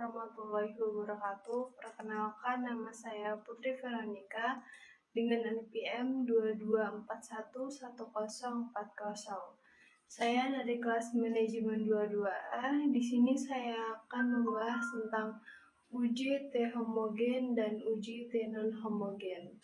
warahmatullahi wabarakatuh. Perkenalkan, nama saya Putri Veronica dengan NPM 22411040. Saya dari kelas manajemen 22A. Di sini saya akan membahas tentang uji T homogen dan uji T non homogen.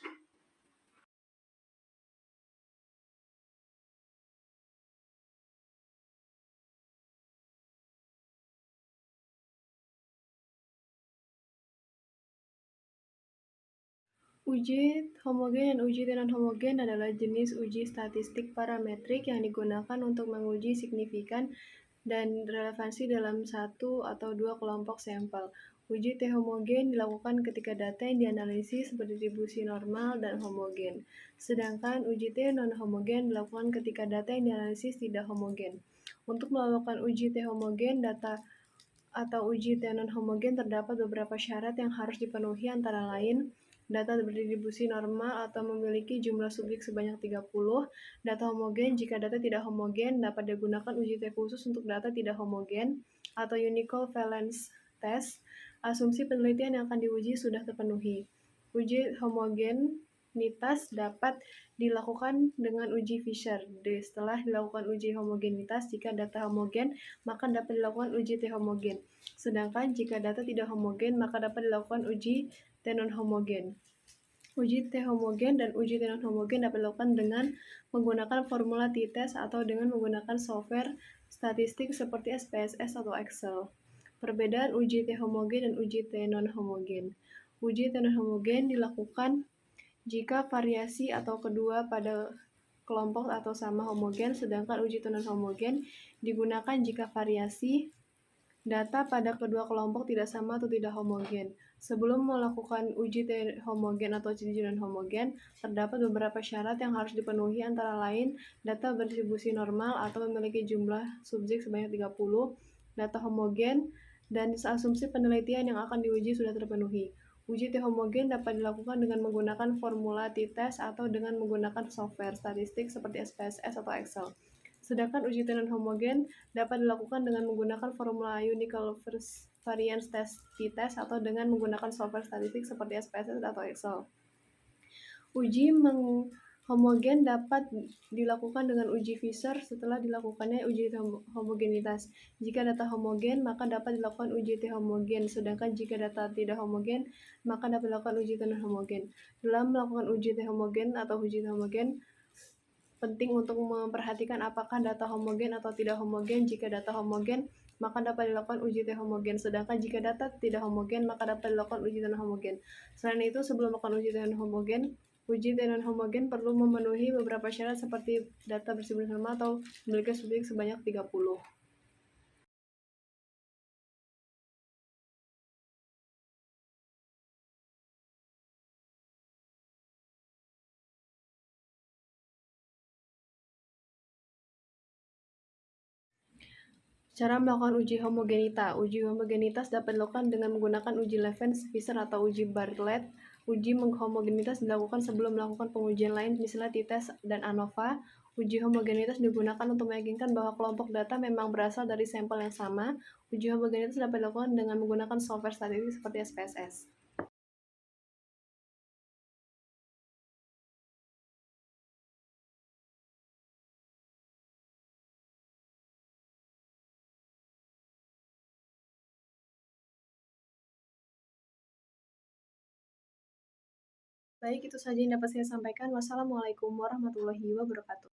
Uji homogen dan uji non homogen adalah jenis uji statistik parametrik yang digunakan untuk menguji signifikan dan relevansi dalam satu atau dua kelompok sampel. Uji T homogen dilakukan ketika data yang dianalisis berdistribusi normal dan homogen. Sedangkan uji T non homogen dilakukan ketika data yang dianalisis tidak homogen. Untuk melakukan uji T homogen data atau uji T non homogen terdapat beberapa syarat yang harus dipenuhi, antara lain data berdistribusi normal atau memiliki jumlah subjek sebanyak 30, data homogen. Jika data tidak homogen, dapat digunakan uji T khusus untuk data tidak homogen atau unique valence test. Asumsi penelitian yang akan diuji sudah terpenuhi. Uji homogenitas dapat dilakukan dengan uji Fisher. Setelah dilakukan uji homogenitas, jika data homogen, maka dapat dilakukan uji T homogen. Sedangkan jika data tidak homogen, maka dapat dilakukan uji T non homogen. Uji T homogen dan uji T non homogen dapat dilakukan dengan menggunakan formula t-test atau dengan menggunakan software statistik seperti SPSS atau Excel. Perbedaan uji T homogen dan uji T non homogen. Uji T non homogen dilakukan jika variasi atau kedua pada kelompok atau sama homogen, sedangkan uji T non homogen digunakan jika variasi data pada kedua kelompok tidak sama atau tidak homogen. Sebelum melakukan uji T homogen atau uji non homogen, terdapat beberapa syarat yang harus dipenuhi, antara lain data berdistribusi normal atau memiliki jumlah subjek sebanyak 30, data homogen, dan asumsi penelitian yang akan diuji sudah terpenuhi. Uji T homogen dapat dilakukan dengan menggunakan formula t-test atau dengan menggunakan software statistik seperti SPSS atau Excel. Sedangkan uji T non homogen dapat dilakukan dengan menggunakan formula unique variance test t-test atau dengan menggunakan software statistik seperti SPSS atau Excel. Uji homogen dapat dilakukan dengan uji Fisher setelah dilakukannya uji homogenitas. Jika data homogen, maka dapat dilakukan uji T homogen, sedangkan jika data tidak homogen, maka dapat dilakukan uji T non homogen. Dalam melakukan uji T homogen atau uji T homogen, penting untuk memperhatikan apakah data homogen atau tidak homogen. Jika data homogen, maka dapat dilakukan uji T homogen, sedangkan jika data tidak homogen, maka dapat dilakukan uji T non homogen. Selain itu, sebelum melakukan uji T non homogen, uji T non homogen perlu memenuhi beberapa syarat seperti data berdistribusi normal atau memiliki subjek sebanyak 30. Cara melakukan uji homogenita. Uji homogenitas dapat dilakukan dengan menggunakan uji Levens, Fisher, atau uji Bartlett. Uji homogenitas dilakukan sebelum melakukan pengujian lain, misalnya t-test dan ANOVA. Uji homogenitas digunakan untuk meyakinkan bahwa kelompok data memang berasal dari sampel yang sama. Uji homogenitas dapat dilakukan dengan menggunakan software statistik seperti SPSS. Baik, itu saja yang dapat saya sampaikan. Wassalamualaikum warahmatullahi wabarakatuh.